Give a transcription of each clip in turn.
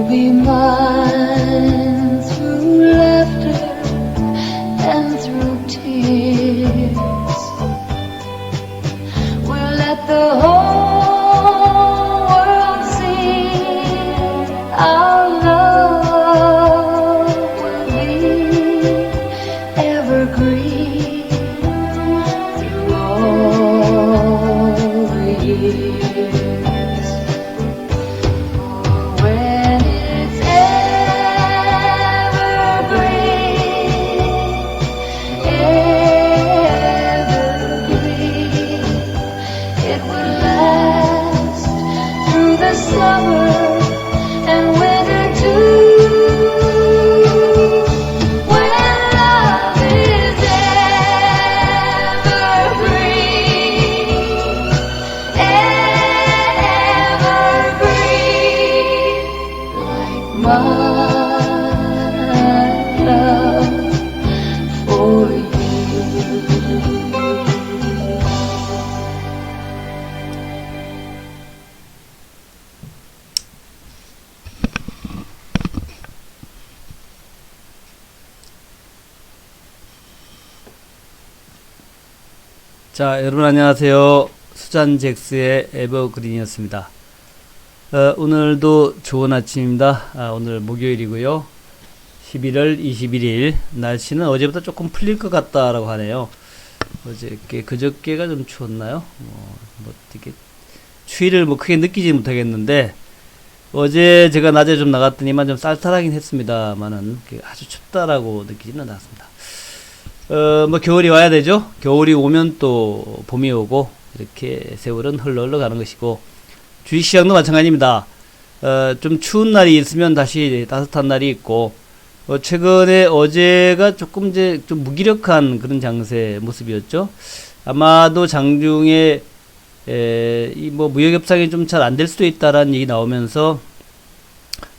be mine through laughter and through tears. We'll let the whole world see our love will be evergreen through all the years. When it's evergreen, it will last through the summer and winter too. When love is evergreen, like my love for you. 자, 여러분 안녕하세요. 수잔 잭스의 에버그린이었습니다. 오늘도 좋은 아침입니다. 오늘 목요일이고요. 11월 21일. 날씨는 어제보다 조금 풀릴 것 같다라고 하네요. 그저께가 좀 추웠나요? 이렇게 추위를 크게 느끼지 못하겠는데, 어제 제가 낮에 좀 나갔더니만 좀 쌀쌀하긴 했습니다만은 아주 춥다라고 느끼지는 않았습니다. 겨울이 와야 되죠. 겨울이 오면 또 봄이 오고, 이렇게 세월은 흘러 가는 것이고, 주식시장도 마찬가지입니다. 좀 추운 날이 있으면 다시 따뜻한 날이 있고, 최근에 어제가 조금 좀 무기력한 그런 장세 모습이었죠. 아마도 장중에, 무역협상이 좀 잘 안 될 수도 있다라는 얘기 나오면서,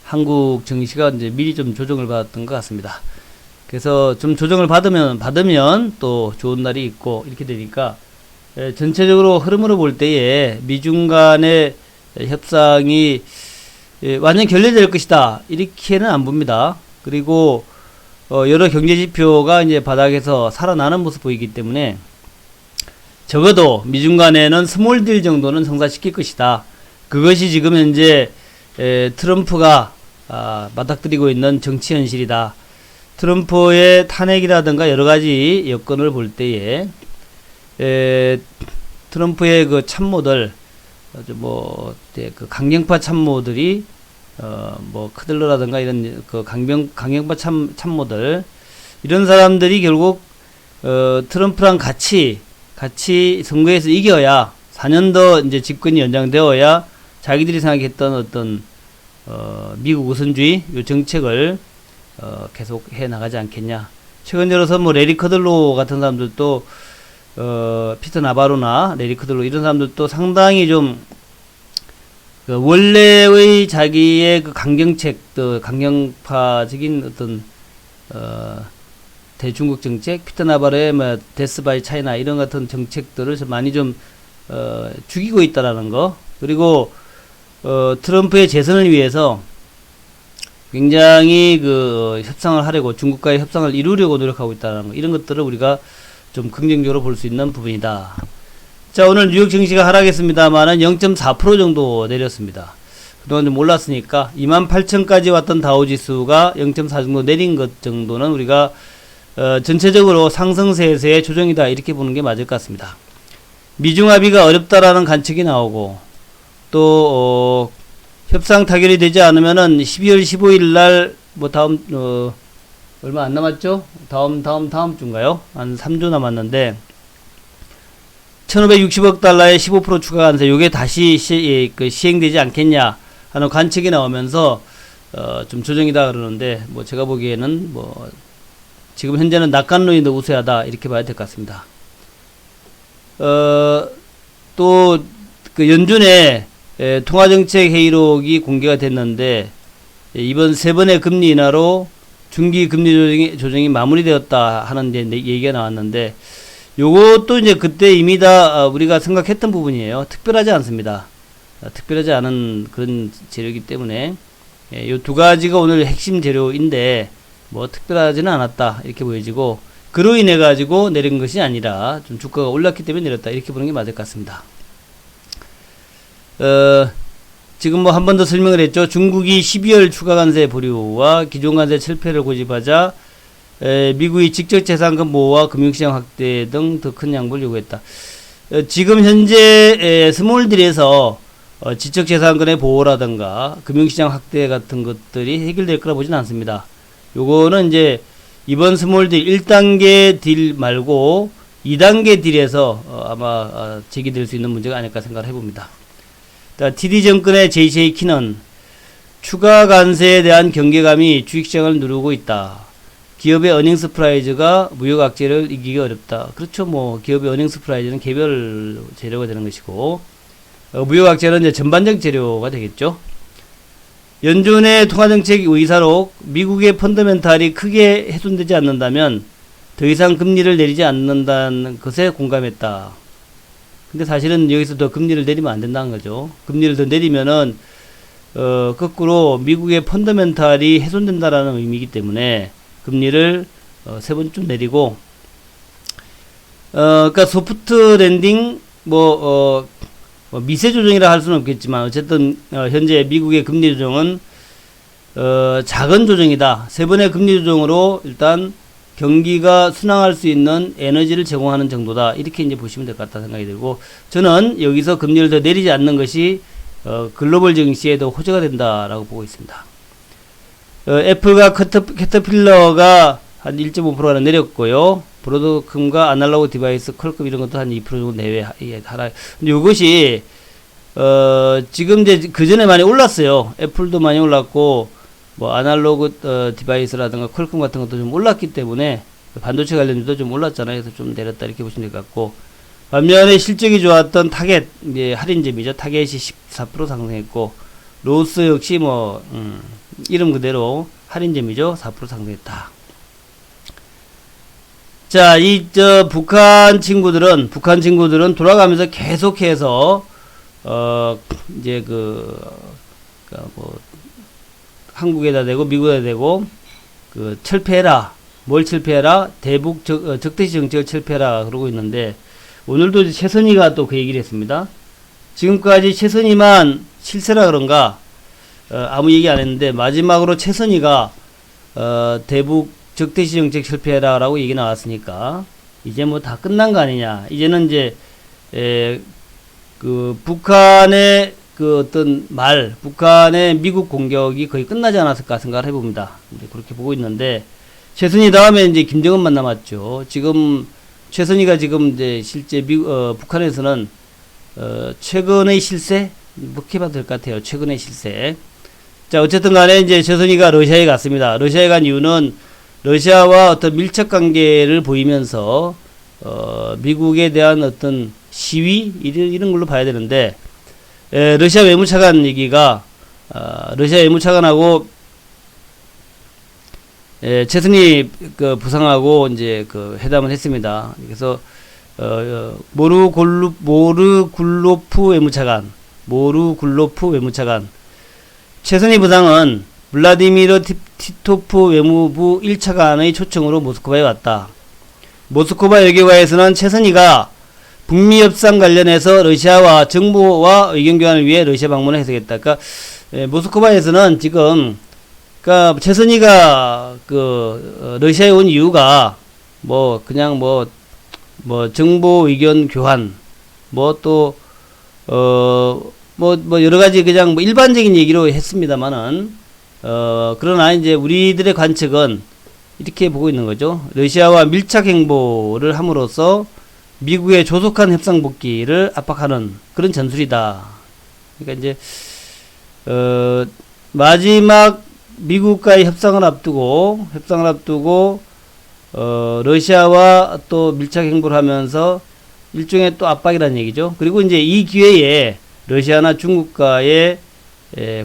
한국 증시가 미리 좀 조정을 받았던 것 같습니다. 그래서 좀 조정을 받으면 또 좋은 날이 있고 이렇게 되니까 전체적으로 흐름으로 볼 때에 미중 간의 협상이 완전 결렬될 것이다 이렇게는 안 봅니다. 그리고 여러 경제 지표가 이제 바닥에서 살아나는 모습 보이기 때문에 적어도 미중 간에는 스몰 딜 정도는 성사시킬 것이다. 그것이 지금 현재 트럼프가 맞닥뜨리고 있는 정치 현실이다. 트럼프의 탄핵이라든가 여러 가지 여건을 볼 때에 트럼프의 그 참모들 그 강경파 참모들이 크들러라든가 이런 그 강경파 참모들 이런 사람들이 결국 트럼프랑 같이 선거에서 이겨야 4년 더 이제 집권이 연장되어야 자기들이 생각했던 어떤 미국 우선주의 요 정책을 계속 해 나가지 않겠냐. 최근 들어서 레리 커들로 같은 사람들도 피터 나바로나 레리 커들로 이런 사람들도 상당히 좀 원래의 자기의 그 강경책, 또 강경파적인 어떤 대중국 정책, 피터 나바로의 데스 바이 차이나 이런 같은 정책들을 많이 좀 죽이고 있다라는 거. 그리고 트럼프의 재선을 위해서 굉장히 협상을 하려고 중국과의 협상을 이루려고 노력하고 있다는 거, 이런 것들을 우리가 좀 긍정적으로 볼 수 있는 부분이다. 자, 오늘 뉴욕 증시가 하락했습니다만은 0.4% 정도 내렸습니다. 그동안 좀 올랐으니까 28,000까지 왔던 다우지수가 0.4 정도 내린 것 정도는 우리가 전체적으로 상승세에서의 조정이다 이렇게 보는 게 맞을 것 같습니다. 미중 합의가 어렵다라는 관측이 나오고 또 협상 타결이 되지 않으면은 12월 15일 날 다음 얼마 안 남았죠? 다음 주인가요? 한 3주 남았는데 1560억 달러의 15% 추가 관세 요게 다시 시행되지 않겠냐 하는 관측이 나오면서 좀 조정이다 그러는데 제가 보기에는 지금 현재는 낙관론이 더 우세하다 이렇게 봐야 될 것 같습니다. 또 연준의 통화정책 회의록이 공개가 됐는데 이번 세 번의 금리 인하로 중기 금리 조정이 마무리되었다 하는 얘기가 나왔는데 요것도 이제 그때 이미 다 우리가 생각했던 부분이에요. 특별하지 않습니다. 특별하지 않은 그런 재료이기 때문에 요 두 가지가 오늘 핵심 재료인데 뭐 특별하지는 않았다 이렇게 보여지고, 그로 인해 가지고 내린 것이 아니라 좀 주가가 올랐기 때문에 내렸다 이렇게 보는 게 맞을 것 같습니다. 지금 뭐 한 번 더 설명을 했죠. 중국이 12월 추가 관세 보류와 기존 관세 철폐를 고집하자 미국이 직접 재산금 보호와 금융시장 확대 등 더 큰 양보를 요구했다. 지금 현재 스몰딜에서 지적 재산권의 보호라든가 금융시장 확대 같은 것들이 해결될 거라 보지는 않습니다. 요거는 이제 이번 스몰딜 1단계 딜 말고 2단계 딜에서 아마 제기될 수 있는 문제가 아닐까 생각을 해봅니다. TD증권의 JJ 키는 추가 관세에 대한 경계감이 주식시장을 누르고 있다. 기업의 어닝스 프라이즈가 무역 악재를 이기기 어렵다. 그렇죠. 뭐 기업의 어닝스 프라이즈는 개별 재료가 되는 것이고, 무역 악재는 이제 전반적 재료가 되겠죠. 연준의 통화정책 의사록 미국의 펀더멘탈이 크게 훼손되지 않는다면 더 이상 금리를 내리지 않는다는 것에 공감했다. 근데 사실은 여기서 더 금리를 내리면 안 된다는 거죠. 금리를 더 내리면은 거꾸로 미국의 펀더멘탈이 훼손된다라는 의미이기 때문에 금리를 3번쯤 내리고, 그러니까 소프트 랜딩 뭐 미세 조정이라 할 수는 없겠지만 어쨌든 현재 미국의 금리 조정은 작은 조정이다. 3번의 금리 조정으로 일단 경기가 순항할 수 있는 에너지를 제공하는 정도다. 이렇게 이제 보시면 될 것 같다 생각이 들고, 저는 여기서 금리를 더 내리지 않는 것이 글로벌 증시에도 호재가 된다라고 보고 있습니다. 애플과 캐터필러가 한 1.5%가 내렸고요. 브로드컴과 아날로그 디바이스, 퀄컴 이런 것도 한 2% 정도 내외 하락. 근데 이것이 지금 이제 그 전에 많이 올랐어요. 애플도 많이 올랐고, 뭐 아날로그 디바이스라든가 퀄컴 같은 것도 좀 올랐기 때문에 반도체 관련주도 좀 올랐잖아요. 그래서 좀 내렸다 이렇게 보시면 될 것 같고, 반면에 실적이 좋았던 타겟, 이제 할인점이죠. 타겟이 14% 상승했고, 로스 역시 뭐 이름 그대로 할인점이죠. 4% 상승했다. 자, 북한 친구들은 돌아가면서 계속해서 이제 한국에다 대고 미국에다 대고 철폐해라. 뭘 철폐해라? 대북 적대시 정책을 철폐해라 그러고 있는데, 오늘도 최선희가 또 그 얘기를 했습니다. 지금까지 최선희만 실세라 그런가 아무 얘기 안 했는데, 마지막으로 최선희가 대북 적대시 정책 철폐해라 라고 얘기 나왔으니까 이제 뭐 다 끝난 거 아니냐. 이제는 이제 북한의 북한의 미국 공격이 거의 끝나지 않았을까 생각을 해봅니다. 이제 그렇게 보고 있는데, 최선희 다음에 이제 김정은만 남았죠. 지금 최선희가 지금 이제 실제 북한에서는 최근의 실세 그렇게 봐도 될 것 같아요. 최근의 실세. 자, 어쨌든 간에 이제 최선희가 러시아에 갔습니다. 러시아에 간 이유는 러시아와 어떤 밀착 관계를 보이면서 미국에 대한 어떤 시위 이런 걸로 봐야 되는데, 러시아 외무차관 얘기가 러시아 외무차관하고 최선희 부상하고 이제 회담을 했습니다. 그래서 모르굴로프 외무차관 최선희 부상은 블라디미르 티토프 외무부 1차관의 초청으로 모스크바에 왔다. 모스크바 외교관에서는 최선희가 북미 협상 관련해서 러시아와 정보와 의견 교환을 위해 러시아 방문을 해석했다. 그러니까 모스크바에서는 지금 최선희가 러시아에 온 이유가 그냥 정보 의견 교환 여러 가지 그냥 일반적인 얘기로 했습니다만은 그러나 이제 우리들의 관측은 이렇게 보고 있는 거죠. 러시아와 밀착 행보를 함으로써 미국의 조속한 협상 복귀를 압박하는 그런 전술이다. 그러니까 이제 마지막 미국과의 협상을 앞두고 러시아와 또 밀착 행보를 하면서 일종의 또 압박이라는 얘기죠. 그리고 이제 이 기회에 러시아나 중국과의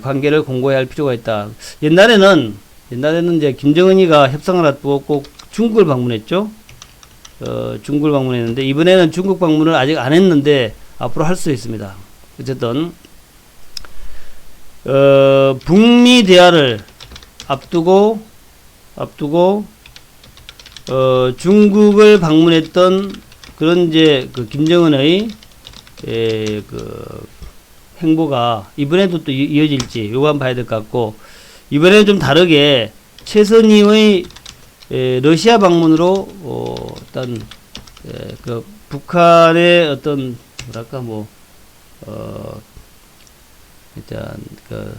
관계를 공고히 할 필요가 있다. 옛날에는 이제 김정은이가 협상을 앞두고 꼭 중국을 방문했죠. 중국을 방문했는데, 이번에는 중국 방문을 아직 안 했는데 앞으로 할 수 있습니다. 어쨌든 북미 대화를 앞두고 중국을 방문했던 그런 이제 그 김정은의 그 행보가 이번에도 또 이어질지 요거 한번 봐야 될 것 같고, 이번에는 좀 다르게 최선희의 러시아 방문으로 어떤 그 북한의 어떤 뭐랄까 일단 그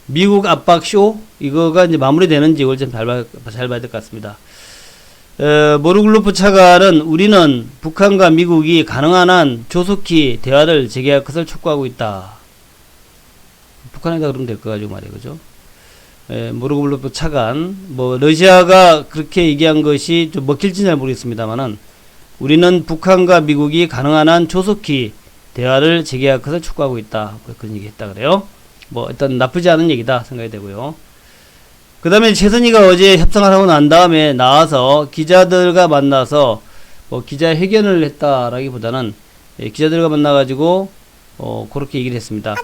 미국 압박 쇼 이거가 이제 마무리되는지 이걸 좀 잘 봐야 될 것 같습니다. 모르글로프 차관은 우리는 북한과 미국이 가능한 한 조속히 대화를 재개할 것을 촉구하고 있다. 북한에다 그러면 될 거 가지고 말이에요, 그죠? 모르글로프 차관, 러시아가 그렇게 얘기한 것이 좀 먹힐지는 잘 모르겠습니다만은, 우리는 북한과 미국이 가능한 한 조속히 대화를 재개할 것을 촉구하고 있다. 그런 얘기 했다 그래요. 일단 나쁘지 않은 얘기다 생각이 되고요. 그 다음에 최선희가 어제 협상을 하고 난 다음에 나와서 기자들과 만나서 기자회견을 했다라기보다는 기자들과 만나가지고 그렇게 얘기를 했습니다.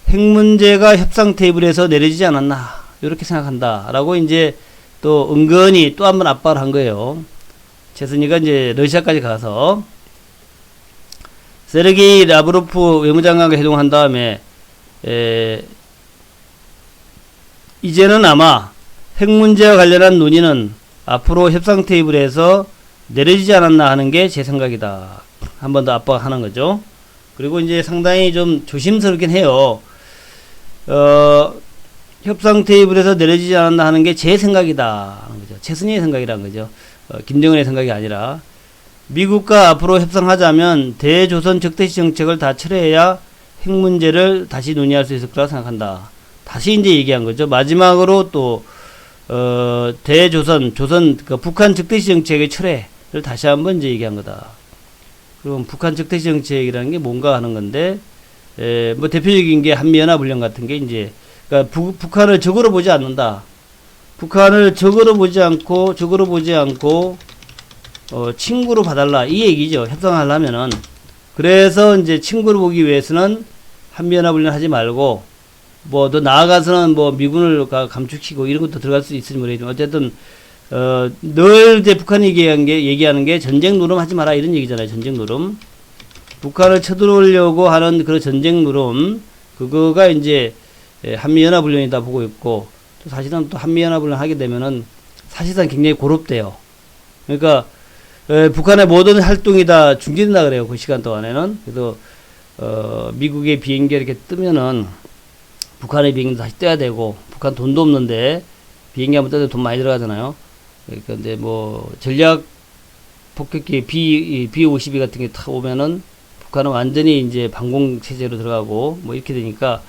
핵 문제가 협상 테이블에서 내려지지 않았나 이렇게 생각한다 라고 이제 또 은근히 또 한번 압박을 한 거예요. 최선희가 이제 러시아까지 가서 세르게이 라브로프 외무장관과 회동한 다음에 이제는 아마 핵 문제와 관련한 논의는 앞으로 협상 테이블에서 내려지지 않았나 하는 게 제 생각이다. 한 번 더 압박하는 거죠. 그리고 이제 상당히 좀 조심스럽긴 해요. 협상 테이블에서 내려지지 않았나 하는 게 제 생각이다. 하는 거죠. 최선희의 생각이라는 거죠. 김정은의 생각이 아니라. 미국과 앞으로 협상하자면 대조선 적대시 정책을 다 철회해야 핵 문제를 다시 논의할 수 있을 거라 생각한다. 다시 이제 얘기한 거죠. 마지막으로 또 대조선, 북한 적대시 정책의 철회를 다시 한번 이제 얘기한 거다. 그럼 북한 적대시 정책이라는 게 뭔가 하는 건데, 대표적인 게 한미연합훈련 같은 게 이제, 그러니까 북한을 적으로 보지 않는다. 북한을 적으로 보지 않고, 친구로 봐달라. 이 얘기죠. 협상하려면은. 그래서 이제 친구로 보기 위해서는 한미연합훈련 하지 말고, 더 나아가서는 미군을 감축시키고 이런 것도 들어갈 수 있을지 모르겠지만, 어쨌든, 늘 이제 북한이 얘기하는 게 전쟁 노름 하지 마라 이런 얘기잖아요. 전쟁 노름. 북한을 쳐들어오려고 하는 그런 전쟁 노름, 그거가 이제 한미연합훈련이다 보고 있고, 또 사실은 또 한미연합훈련 하게 되면은 사실상 굉장히 고롭대요. 그러니까, 북한의 모든 활동이 다 중지된다 그래요. 그 시간 동안에는. 그래서, 미국의 비행기가 이렇게 뜨면은, 북한의 비행기도 다시 떼야 되고, 북한 돈도 없는데, 비행기 한번 떠도 돈 많이 들어가잖아요. 그러니까, 근데 전략 폭격기 B-52 같은 게 타 오면은, 북한은 완전히 이제 방공 체제로 들어가고, 이렇게 되니까,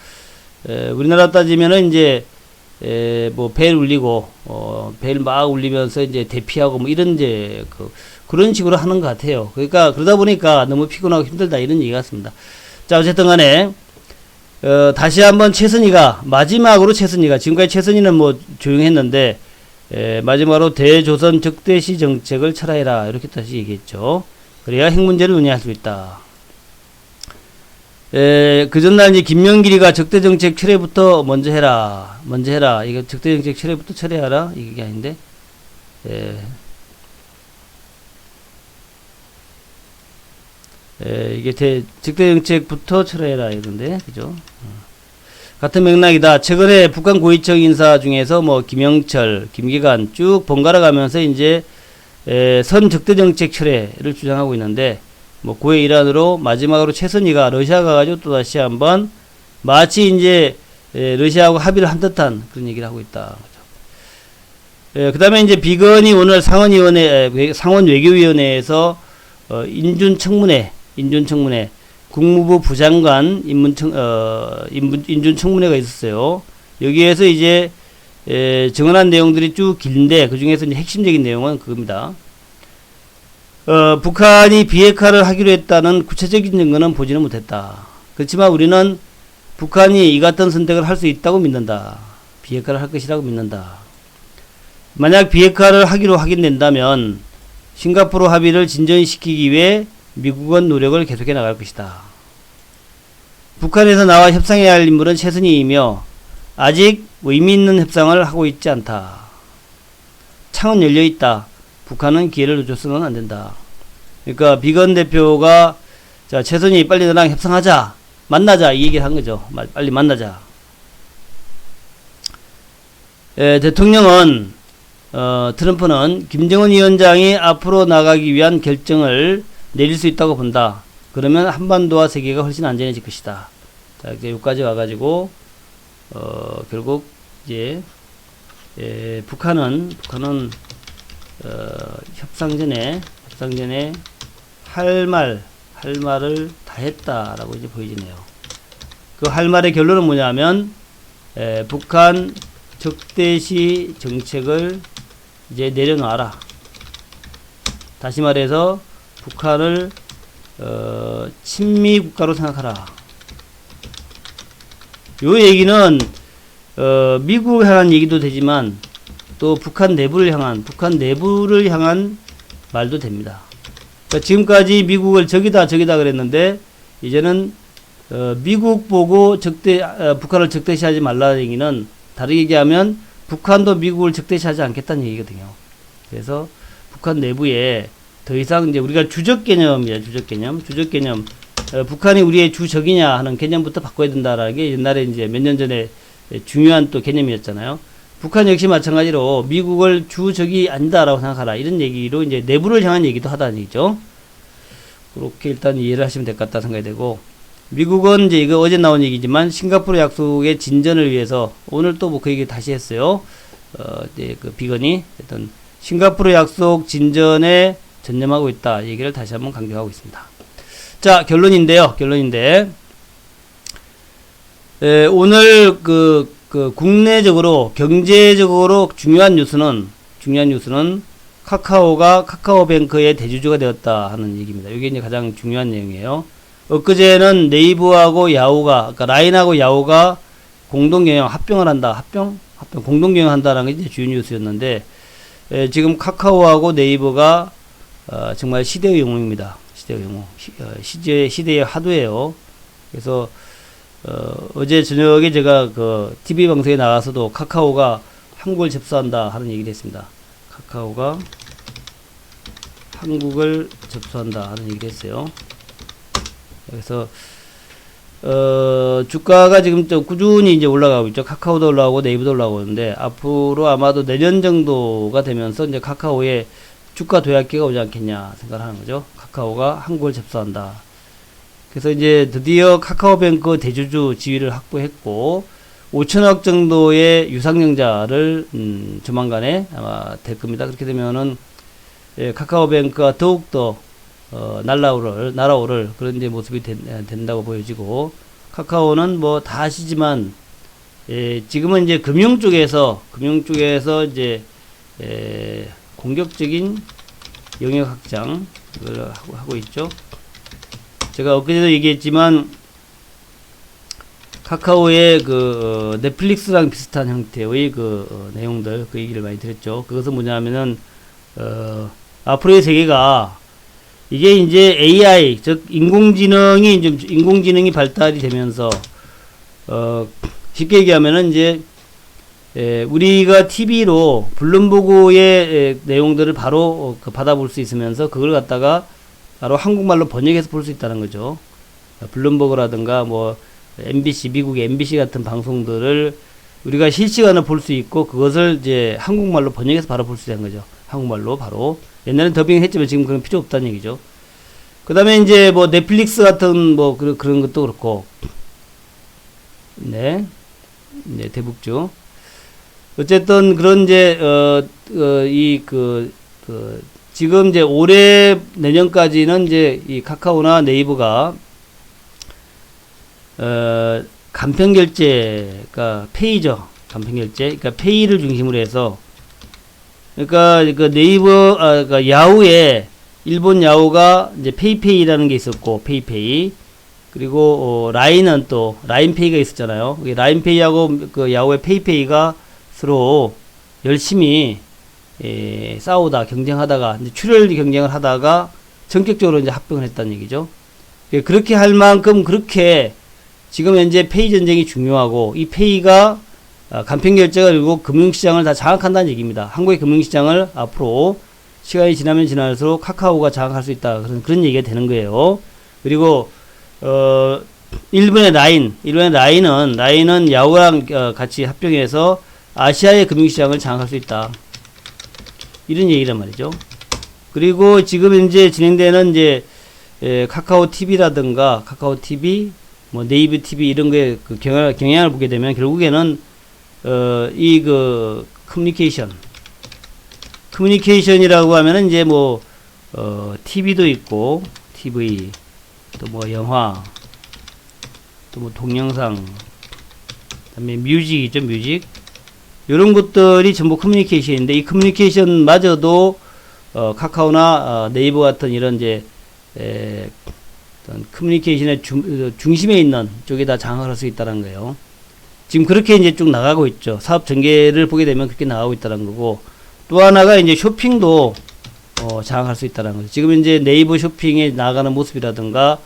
우리나라 따지면은 이제, 벨 울리고, 벨 막 울리면서 이제 대피하고, 이런 이제, 그런 식으로 하는 것 같아요. 그러니까, 그러다 보니까 너무 피곤하고 힘들다, 이런 얘기 같습니다. 자, 어쨌든 간에, 다시 한번 마지막으로 지금까지 최선희는 조용했는데, 마지막으로 대조선 적대시 정책을 철회해라. 이렇게 다시 얘기했죠. 그래야 핵 문제를 논의할 수 있다. 그 전날 이제 김명길이가 적대정책 철회부터 먼저 해라. 이거 적대정책 철회부터 철회하라. 이게 아닌데. 이게 적대정책부터 철회해라. 이건데. 그죠? 같은 맥락이다. 최근에 북한 고위층 인사 중에서 김영철, 김기관 쭉 번갈아 가면서 이제 선 적대정책 철회를 주장하고 있는데, 그의 일환으로 마지막으로 최선희가 러시아 가가지고 또 다시 한번 마치 이제 러시아하고 합의를 한 듯한 그런 얘기를 하고 있다. 그 다음에 이제 비건이 오늘 상원 외교위원회에서 인준 청문회 국무부 부장관 인준 청문회가 있었어요. 여기에서 이제 증언한 내용들이 쭉 긴데 그 중에서 이제 핵심적인 내용은 그겁니다. 북한이 비핵화를 하기로 했다는 구체적인 증거는 보지는 못했다. 그렇지만 우리는 북한이 이 같은 선택을 할 수 있다고 믿는다. 비핵화를 할 것이라고 믿는다. 만약 비핵화를 하기로 확인된다면 싱가포르 합의를 진전시키기 위해 미국은 노력을 계속해 나갈 것이다. 북한에서 나와 협상해야 할 인물은 최선희이며 아직 의미 있는 협상을 하고 있지 않다. 창은 열려 있다. 북한은 기회를 줘서는 안 된다. 그러니까 비건 대표가 자, 최선희 빨리 너랑 협상하자. 만나자. 이 얘기를 한 거죠. 빨리 만나자. 대통령은 트럼프는 김정은 위원장이 앞으로 나가기 위한 결정을 내릴 수 있다고 본다. 그러면 한반도와 세계가 훨씬 안전해질 것이다. 자, 이제 여기까지 와가지고 결국 이제 북한은 협상 전에 할 말을 다 했다라고 이제 보여지네요. 그 할 말의 결론은 뭐냐면 북한 적대시 정책을 이제 내려놔라. 다시 말해서 북한을 친미 국가로 생각하라. 요 얘기는 미국을 향한 얘기도 되지만 또 북한 내부를 향한 말도 됩니다. 그러니까 지금까지 미국을 적이다 그랬는데 이제는 미국 보고 북한을 적대시하지 말라는 얘기는 다르게 얘기하면 북한도 미국을 적대시하지 않겠다는 얘기거든요. 그래서 북한 내부에 더 이상 이제 우리가 주적 개념이야, 주적 개념. 북한이 우리의 주적이냐 하는 개념부터 바꿔야 된다라는 게 옛날에 이제 몇 년 전에 중요한 또 개념이었잖아요. 북한 역시 마찬가지로 미국을 주적이 아니다라고 생각하라. 이런 얘기로 이제 내부를 향한 얘기도 하다는 얘기죠. 그렇게 일단 이해를 하시면 될 것 같다 생각이 되고, 미국은 이제 이거 어제 나온 얘기지만 싱가포르 약속의 진전을 위해서 오늘 또 뭐 그 얘기 다시 했어요. 이제 그 비건이 어떤 싱가포르 약속 진전에 전념하고 있다. 얘기를 다시 한번 강조하고 있습니다. 자, 결론인데 오늘 국내적으로 경제적으로 중요한 뉴스는 카카오가 카카오뱅크의 대주주가 되었다 하는 얘기입니다. 이게 이제 가장 중요한 내용이에요. 엊그제는 네이버하고 야후가, 그러니까 라인하고 야후가 공동 경영 합병을 한다. 공동 경영한다라는 게 이제 주요 뉴스였는데, 지금 카카오하고 네이버가 정말 시대의 영웅입니다. 시대의 영웅. 시대의 화두예요. 그래서 어제 저녁에 제가 그 TV 방송에 나가서도 카카오가 한국을 접수한다 하는 얘기를 했습니다. 카카오가 한국을 접수한다 하는 얘기를 했어요. 그래서 주가가 지금 좀 꾸준히 이제 올라가고 있죠. 카카오도 올라오고 네이버도 올라오고 있는데, 앞으로 아마도 내년 정도가 되면서 이제 카카오의 주가 도약기가 오지 않겠냐 생각을 하는 거죠. 카카오가 한국을 접수한다. 그래서 이제 드디어 카카오뱅크 대주주 지위를 확보했고 5천억 정도의 유상증자를 조만간에 아마 될 겁니다. 그렇게 되면은 카카오뱅크가 더욱더 날아오를 그런 이제 모습이 된다고 보여지고, 카카오는 뭐 다 아시지만 지금은 이제 금융 쪽에서 이제 공격적인 영역 확장을 하고 있죠. 제가 엊그제도 얘기했지만 카카오의 그 넷플릭스랑 비슷한 형태의 내용들, 그 얘기를 많이 드렸죠. 그것은 뭐냐면은 앞으로의 세계가 이게 이제 AI, 즉 인공지능이 발달이 되면서 쉽게 얘기하면은 이제 우리가 TV로 블룸버그의 내용들을 바로 받아볼 수 있으면서 그걸 갖다가 바로 한국말로 번역해서 볼 수 있다는 거죠. 블룸버그라든가 뭐 MBC, 미국의 MBC 같은 방송들을 우리가 실시간으로 볼 수 있고, 그것을 이제 한국말로 번역해서 바로 볼 수 있는 거죠. 한국말로 바로. 옛날엔 더빙 했지만 지금 그런 필요 없다는 얘기죠. 그 다음에 이제 뭐 넷플릭스 같은 뭐 그런 것도 그렇고, 네, 대북주. 어쨌든 그런 이제 지금 이제 올해 내년까지는 이제 이 카카오나 네이버가 간편결제가 페이죠. 간편결제. 그러니까 페이를 중심으로 해서, 그러니까 그 네이버, 그러니까 야후에 일본 야후가 이제 페이페이라는 게 있었고, 페이페이. 그리고 라인은 또 라인페이가 있었잖아요. 라인페이하고 그 야후의 페이페이가 서로 열심히 싸우다 경쟁하다가 이제 출혈 경쟁을 하다가 전격적으로 이제 합병을 했다는 얘기죠. 그렇게 할 만큼 그렇게 지금 현재 페이 전쟁이 중요하고, 이 페이가 간편 결제가 그리고 금융시장을 다 장악한다는 얘기입니다. 한국의 금융시장을 앞으로 시간이 지나면 지날수록 카카오가 장악할 수 있다. 그런 얘기가 되는 거예요. 그리고 일본의 라인은 야후랑 같이 합병해서 아시아의 금융시장을 장악할 수 있다. 이런 얘기란 말이죠. 그리고 지금 이제 진행되는 이제 카카오 TV라든가 카카오 TV, 뭐 네이버 TV 이런 거에 그 경향을 보게 되면 결국에는 이 그 커뮤니케이션이라고 하면은 이제 뭐 TV도 있고 TV 또 뭐 영화 또 뭐 동영상 그다음에 뮤직이죠. 뮤직 이런 것들이 전부 커뮤니케이션인데 이 커뮤니케이션마저도 카카오나 네이버 같은 이런 이제 어떤 커뮤니케이션의 중심에 있는 쪽에다 장악을 할 수 있다는 거예요. 지금 그렇게 이제 쭉 나가고 있죠. 사업 전개를 보게 되면 그렇게 나가고 있다는 거고, 또 하나가 이제 쇼핑도 장악할 수 있다는 거죠. 지금 이제 네이버 쇼핑에 나가는 모습이라든가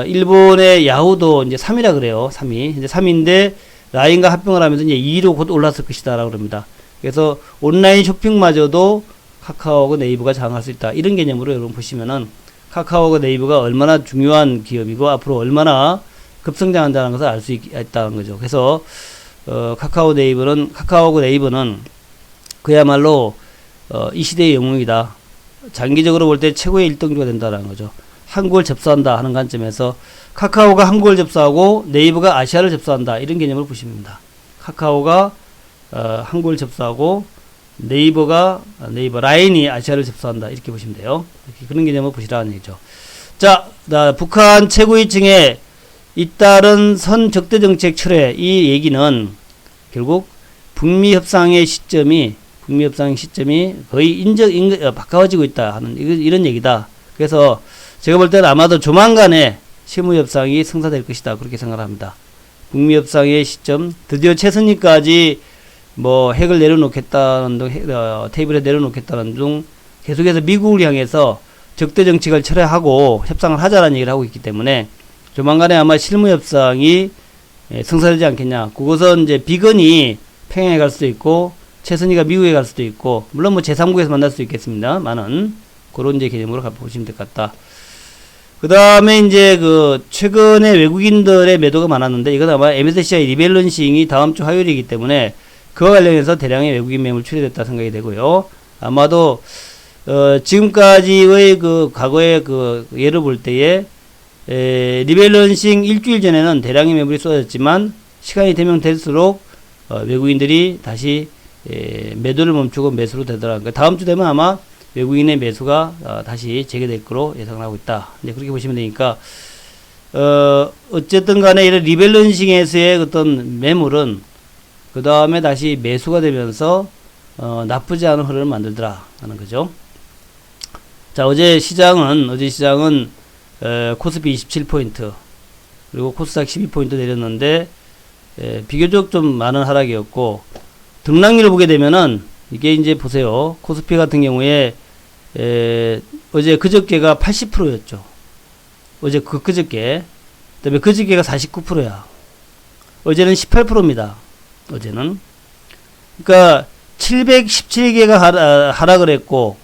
일본의 야후도 이제 3위라 그래요. 3위. 이제 3위인데 라인과 합병을 하면서 이제 2위로 곧 올랐을 것이다라고 그럽니다. 그래서 온라인 쇼핑마저도 카카오하고 네이버가 장악할 수 있다. 이런 개념으로 여러분 보시면은 카카오하고 네이버가 얼마나 중요한 기업이고 앞으로 얼마나 급성장한다는 것을 알 수 있다는 거죠. 그래서 카카오하고 네이버는 그야말로 이 시대의 영웅이다. 장기적으로 볼 때 최고의 1등주가 된다는 거죠. 한국을 접수한다 하는 관점에서 카카오가 한국을 접수하고 네이버가 아시아를 접수한다. 이런 개념을 보시면 됩니다. 카카오가 한국을 접수하고 네이버 라인이 아시아를 접수한다. 이렇게 보시면 돼요. 이렇게 그런 개념을 보시라는 얘기죠. 자, 북한 최고위층에 잇따른 선 적대 정책 철회, 이 얘기는 결국 북미 협상의 시점이 거의 가까워지고 있다 하는 이런 얘기다. 그래서 제가 볼 때는 아마도 조만간에 실무 협상이 성사될 것이다. 그렇게 생각합니다. 북미 협상의 시점, 드디어 최선희까지 뭐 핵을 내려놓겠다는 등, 테이블에 내려놓겠다는 등 계속해서 미국을 향해서 적대 정책을 철회하고 협상을 하자라는 얘기를 하고 있기 때문에 조만간에 아마 실무 협상이 성사되지 않겠냐. 그것은 이제 비건이 평양에 갈 수도 있고 최선희가 미국에 갈 수도 있고 물론 뭐 제3국에서 만날 수도 있겠습니다만은 그런 이제 개념으로 보시면 될 것 같다. 그 다음에 이제 최근에 외국인들의 매도가 많았는데 이건 아마 MSCI 리밸런싱이 다음 주 화요일이기 때문에 그와 관련해서 대량의 외국인 매물 출회됐다 생각이 되고요. 아마도 지금까지의 과거의 예를 볼 때에 리밸런싱 일주일 전에는 대량의 매물이 쏟아졌지만 시간이 되면 될수록 외국인들이 다시 매도를 멈추고 매수로 되더라고요. 그러니까 다음 주 되면 아마 외국인의 매수가 다시 재개될 거로 예상을 하고 있다. 이제 그렇게 보시면 되니까 어쨌든 간에 이런 리밸런싱에서의 어떤 매물은 그 다음에 다시 매수가 되면서 나쁘지 않은 흐름을 만들더라 하는 거죠. 자, 어제 시장은 코스피 27포인트 그리고 코스닥 12포인트 내렸는데 비교적 좀 많은 하락이었고 등락률을 보게 되면은 이게 이제 보세요. 코스피 같은 경우에 어제 그저께가 80%였죠. 어제 그저께 그다음에 그저께가 49%야. 어제는 18%입니다. 어제는 그러니까 717개가 하락을 했고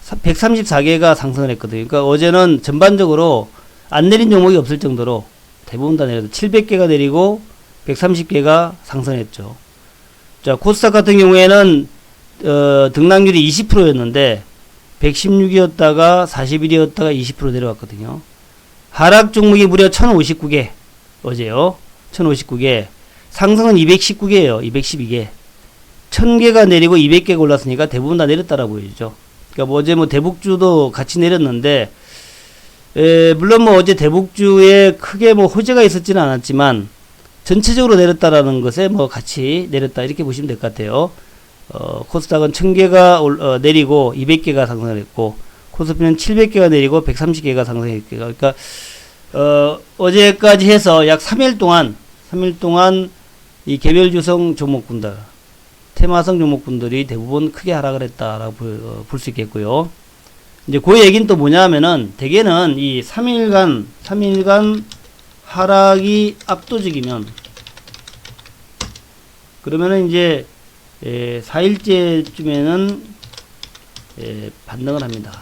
134개가 상승을 했거든요. 그러니까 어제는 전반적으로 안 내린 종목이 없을 정도로 대부분 다 내려서 700개가 내리고 130개가 상승했죠. 자, 코스닥 같은 경우에는 등락률이 20%였는데 116이었다가 41이었다가 20% 내려왔거든요. 하락 종목이 무려 1059개 어제요. 1059개. 상승은 219개예요. 212개. 1000개가 내리고 200개가 올랐으니까 대부분 다 내렸다라 보이죠. 그러니까 어제 대북주도 같이 내렸는데 물론 어제 대북주에 크게 호재가 있었지는 않았지만 전체적으로 내렸다라는 것에 같이 내렸다 이렇게 보시면 될 것 같아요. 코스닥은 1000개가 내리고 200개가 상승을 했고 코스피는 700개가 내리고 130개가 상승했고 그러니까 어제까지 해서 약 3일 동안 이 개별주성 종목군들 테마성 종목군들이 대부분 크게 하락을 했다라고 볼 수 있겠고요. 이제 그 얘기는 또 뭐냐 하면은 대개는 이 3일간 하락이 압도적이면 그러면은 이제 4일째쯤에는 반등을 합니다.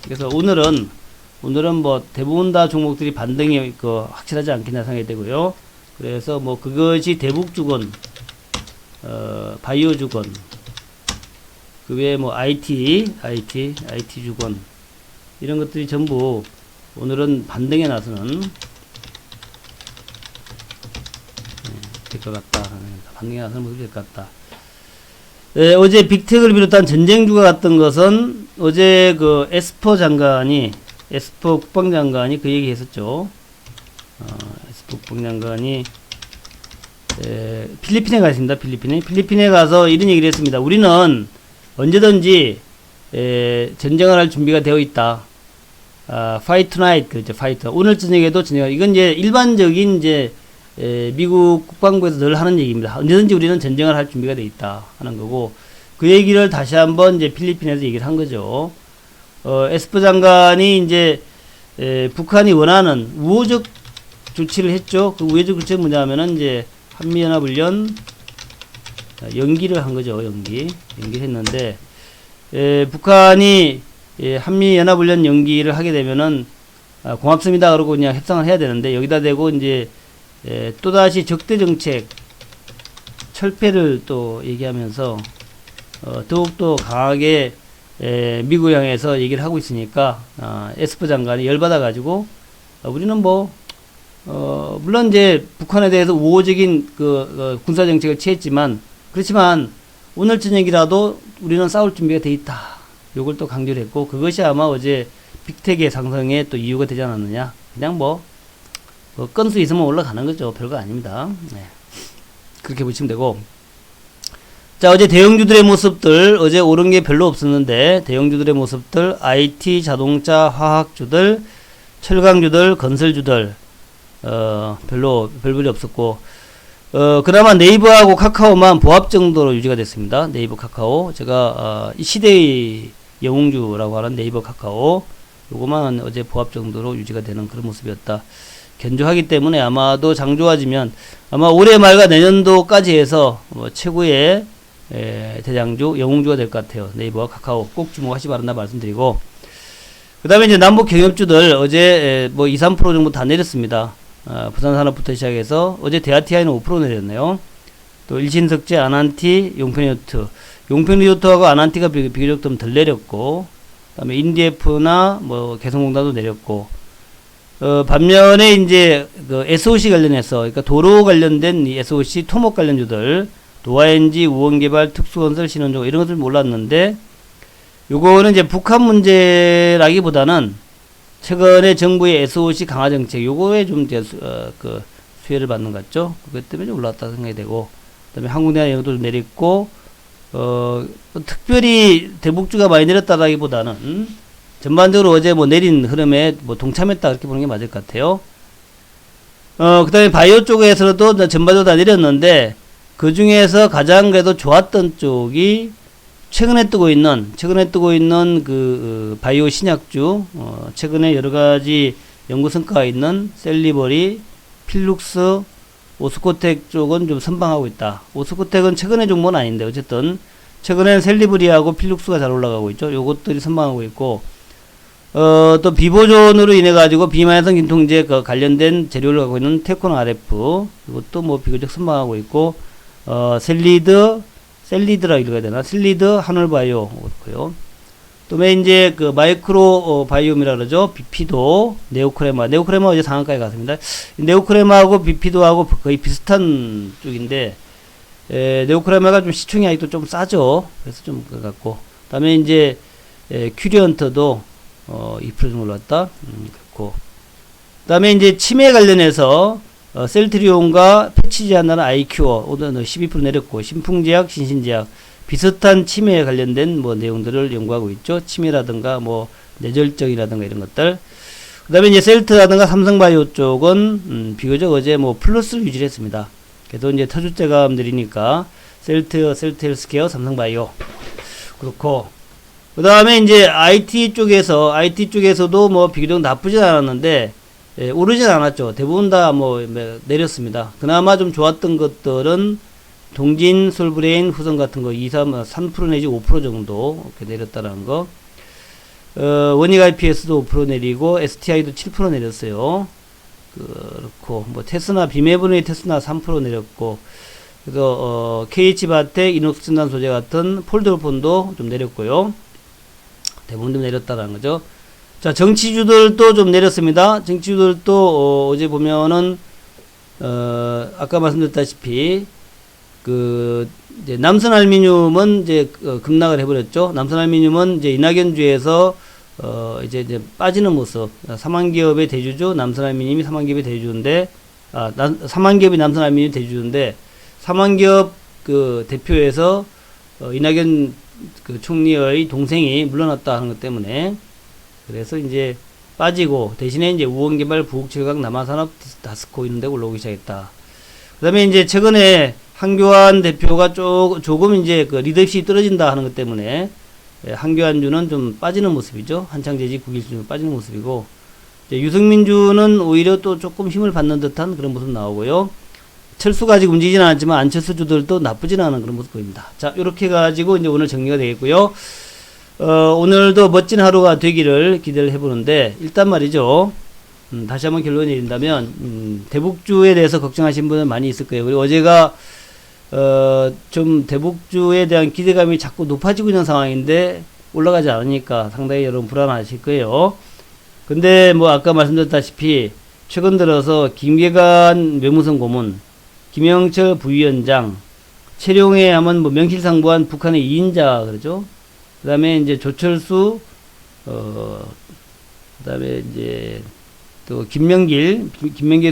그래서 오늘은 뭐 대부분 다 종목들이 반등이 확실하지 않겠나 생각이 되고요. 그래서 뭐 그것이 대북주건, 바이오주건, 그 외에 뭐 IT 주건, 이런 것들이 전부 오늘은 반등에 나서는 될 것 같다. 반등에 나서는 모습이 될 것 같다. 어제 빅텍을 비롯한 전쟁주가 갔던 것은 어제 그 에스퍼 국방장관이 그 얘기 했었죠. 에스퍼 국방장관이 필리핀에 가 있습니다. 필리핀에 가서 이런 얘기를 했습니다. 우리는 언제든지 전쟁을 할 준비가 되어 있다. Fight tonight, 그렇죠. fight. 오늘 저녁에도 전쟁. 이건 이제 일반적인 이제 미국 국방부에서 늘 하는 얘기입니다. 언제든지 우리는 전쟁을 할 준비가 되어 있다 하는 거고, 그 얘기를 다시 한번 이제 필리핀에서 얘기를 한 거죠. 에스퍼 장관이 이제 북한이 원하는 우호적 조치를 했죠. 그 우호적 조치는 뭐냐면은 이제 한미연합훈련 연기를 한 거죠. 연기를 했는데, 북한이 한미연합훈련 연기를 하게 되면은 고맙습니다 그러고 그냥 협상을 해야 되는데, 여기다 대고 이제 또다시 적대정책 철폐를 또 얘기하면서 더욱더 강하게 미국 향해서 얘기를 하고 있으니까 에스퍼 장관이 열받아 가지고 우리는 뭐 물론 이제 북한에 대해서 우호적인 군사 정책을 취했지만, 그렇지만 오늘 저녁이라도 우리는 싸울 준비가 돼 있다. 요걸 또 강조를 했고, 그것이 아마 어제 빅텍의 상승에 또 이유가 되지 않았느냐. 그냥 뭐 건수 있으면 올라가는 거죠. 별거 아닙니다. 네. 그렇게 보시면 되고. 자, 어제 대형주들의 모습들, 어제 오른 게 별로 없었는데, 대형주들의 모습들, IT, 자동차, 화학주들, 철강주들, 건설주들, 별볼이 없었고, 그나마 네이버하고 카카오만 보합 정도로 유지가 됐습니다. 네이버, 카카오. 제가, 이 시대의 영웅주라고 하는 네이버, 카카오. 요거만 어제 보합 정도로 유지가 되는 그런 모습이었다. 견조하기 때문에 아마도 장 좋아지면 아마 올해 말과 내년도까지 해서 뭐 최고의 대장주, 영웅주가 될 것 같아요. 네이버와 카카오 꼭 주목하시 바란다 말씀드리고, 그 다음에 이제 남북 경협주들 어제 뭐 2, 3% 정도 다 내렸습니다. 부산산업부터 시작해서 어제 대아티아이는 5% 내렸네요. 또 일신석재, 아난티, 용평리조트하고 아난티가 비교적 좀 덜 내렸고, 그 다음에 인디에프나 뭐 개성공단도 내렸고, 반면에 이제 그 SOC 관련해서, 그러니까 도로 관련된 이 SOC 토목 관련주들, 도화엔지, 우원개발, 특수건설, 신원조가 이런 것들 몰랐는데, 요거는 이제 북한 문제라기보다는 최근에 정부의 SOC 강화 정책, 요거에 좀 이제 수혜를 받는 것 같죠. 그것 때문에 좀 올라왔다 생각이 되고, 그다음에 한국내화 영도 좀 내렸고, 특별히 대북주가 많이 내렸다라기보다는 전반적으로 어제 뭐 내린 흐름에 뭐 동참했다 그렇게 보는 게 맞을 것 같아요. 그 다음에 바이오 쪽에서도 전반적으로 다 내렸는데, 그 중에서 가장 그래도 좋았던 쪽이 최근에 뜨고 있는 그 바이오 신약주, 최근에 여러 가지 연구 성과가 있는 셀리버리, 필룩스, 오스코텍 쪽은 좀 선방하고 있다. 오스코텍은 최근에 종목은 아닌데, 어쨌든 최근엔 셀리버리하고 필룩스가 잘 올라가고 있죠. 요것들이 선방하고 있고, 또 비보존으로 인해 가지고 비만성 진통제 관련된 재료를 갖고 있는 테콘 RF, 이것도 뭐 비교적 선방하고 있고, 셀리드라 읽어야 되나? 셀리드, 하늘바이오, 그렇고요. 또 왜 이제 그 마이크로 바이옴이라 그러죠. 비피도, 네오크레마 어제 상한가에 갔습니다. 네오크레마하고 비피도하고 거의 비슷한 쪽인데, 네오크레마가 좀 시총이 아직도 좀 싸죠. 그래서 좀 그거 같고. 다음에 이제 큐리언트도 2% 정도 올랐다. 그렇고. 다음에 이제 치매 관련해서 셀트리온과 패치 제한하는 아이큐어 오늘 12% 내렸고, 신풍제약, 신신제약 비슷한 치매에 관련된 뭐 내용들을 연구하고 있죠. 치매라든가 뭐 뇌졸중이라든가 이런 것들. 그 다음에 이제 셀트라든가 삼성바이오 쪽은 비교적 어제 뭐 플러스를 유지를 했습니다. 그래도 이제 터줏대감 느리니까 셀트 헬스케어, 삼성바이오 그렇고, 그 다음에 이제 IT 쪽에서도 뭐 비교적 나쁘진 않았는데, 오르진 않았죠. 대부분 다 내렸습니다. 그나마 좀 좋았던 것들은 동진, 솔브레인, 후성 같은 거 3% 내지 5% 정도 이렇게 내렸다는 거. 원익 IPS도 5% 내리고 STI도 7% 내렸어요. 그렇고 테스나 비매분의 테스나 3% 내렸고, 그래서 KH바텍, 이녹스단 소재 같은 폴더폰도 좀 내렸고요. 대부분 좀 내렸다는 거죠. 자, 정치주들도 좀 내렸습니다. 정치주들도 어제 보면은 아까 말씀드렸다시피 이제 남선알미늄은 이제 급락을 해버렸죠. 남선알미늄은 이제 이낙연주에서 이제 빠지는 모습. 삼환기업의 대주주 남선알미늄이 삼환기업의 대주주인데, 삼환기업이 남선알미늄 대주주인데, 삼환기업 대표에서 이낙연 총리의 동생이 물러났다 하는 것 때문에, 그래서 이제 빠지고 대신에 이제 우원개발, 부국철강, 남한산업, 다스코 이런 데 올라오기 시작했다. 그 다음에 이제 최근에 한교안 대표가 조금 이제 리더십이 떨어진다 하는 것 때문에 한교안주는 좀 빠지는 모습이죠. 한창재지 국일주는 빠지는 모습이고, 이제 유승민주는 오히려 또 조금 힘을 받는 듯한 그런 모습 나오고요. 철수가 아직 움직이지는 않았지만 안철수주들도 나쁘지는 않은 그런 모습 보입니다. 자, 요렇게 가지고 이제 오늘 정리가 되겠고요. 오늘도 멋진 하루가 되기를 기대를 해보는데, 일단 말이죠. 다시 한번 결론을 내린다면, 대북주에 대해서 걱정하신 분은 많이 있을 거예요. 그리고 어제가, 좀 대북주에 대한 기대감이 자꾸 높아지고 있는 상황인데, 올라가지 않으니까 상당히 여러분 불안하실 거예요. 근데 아까 말씀드렸다시피, 최근 들어서 김계관 외무성 고문, 김영철 부위원장, 최룡해 하면 명실상부한 북한의 2인자, 그러죠? 그 다음에 이제 조철수, 그 다음에 이제 또 김명길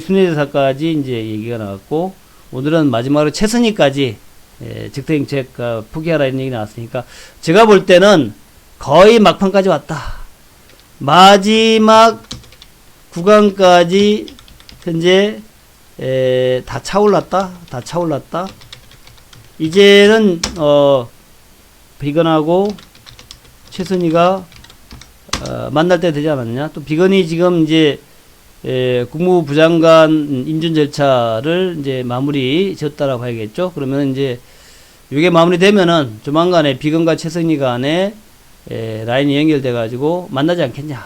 순회대사까지 이제 얘기가 나왔고, 오늘은 마지막으로 최선희까지 직통행책 포기하라 이런 얘기 나왔으니까, 제가 볼 때는 거의 막판까지 왔다. 마지막 구간까지 현재 다 차올랐다. 이제는 비건하고 최선희가 만날 때 되지 않았냐. 또 비건이 지금 이제 국무부 부장관 인준 절차를 이제 마무리 지었다라고 봐야겠죠. 그러면 이제 이게 마무리되면은 조만간에 비건과 최선희 간에 라인이 연결돼 가지고 만나지 않겠냐.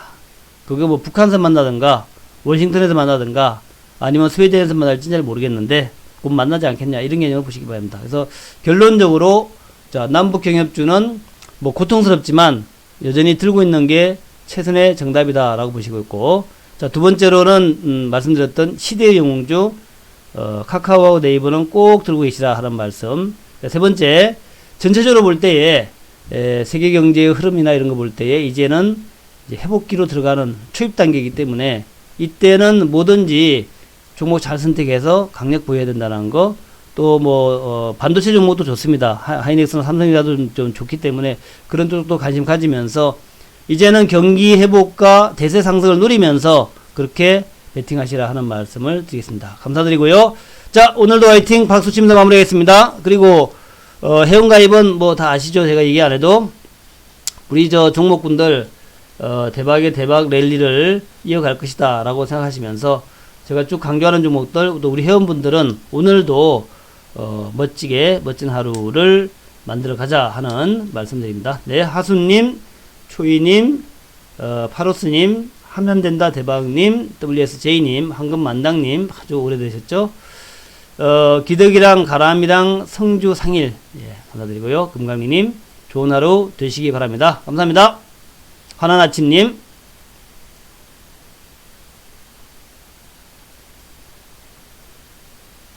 그게 북한에서 만나든가 워싱턴에서 만나든가 아니면 스웨덴에서 만날지는 잘 모르겠는데 곧 만나지 않겠냐, 이런 개념을 보시기 바랍니다. 그래서 결론적으로 자, 남북 경협주는 고통스럽지만 여전히 들고 있는 게 최선의 정답이다라고 보시고 있고, 자, 두 번째로는 말씀드렸던 시대의 영웅주 카카오하고 네이버는 꼭 들고 계시라 하는 말씀. 자, 세 번째, 전체적으로 볼 때에 세계 경제의 흐름이나 이런 거 볼 때에 이제는 이제 회복기로 들어가는 초입 단계이기 때문에 이때는 뭐든지 종목 잘 선택해서 강력 보여야 된다는 거. 또 반도체 종목도 좋습니다. 하이닉스나 삼성이라도 좀 좋기 때문에 그런 쪽도 관심 가지면서 이제는 경기 회복과 대세 상승을 누리면서 그렇게 베팅하시라 하는 말씀을 드리겠습니다. 감사드리고요. 자, 오늘도 화이팅 박수 치면서 마무리하겠습니다. 그리고 회원가입은 다 아시죠? 제가 얘기 안 해도 우리 종목군들 대박의 대박 랠리를 이어갈 것이다 라고 생각하시면서 제가 쭉 강조하는 종목들, 또 우리 회원분들은 오늘도 멋지게 멋진 하루를 만들어 가자 하는 말씀드립니다. 네, 하수님, 초이님, 파로스님, 하면된다 대박님, WSJ님, 황금만당님, 아주 오래되셨죠? 기덕이랑 가람이랑 성주 상일, 예, 감사드리고요. 금강리님, 좋은 하루 되시기 바랍니다. 감사합니다. 환한 아침님,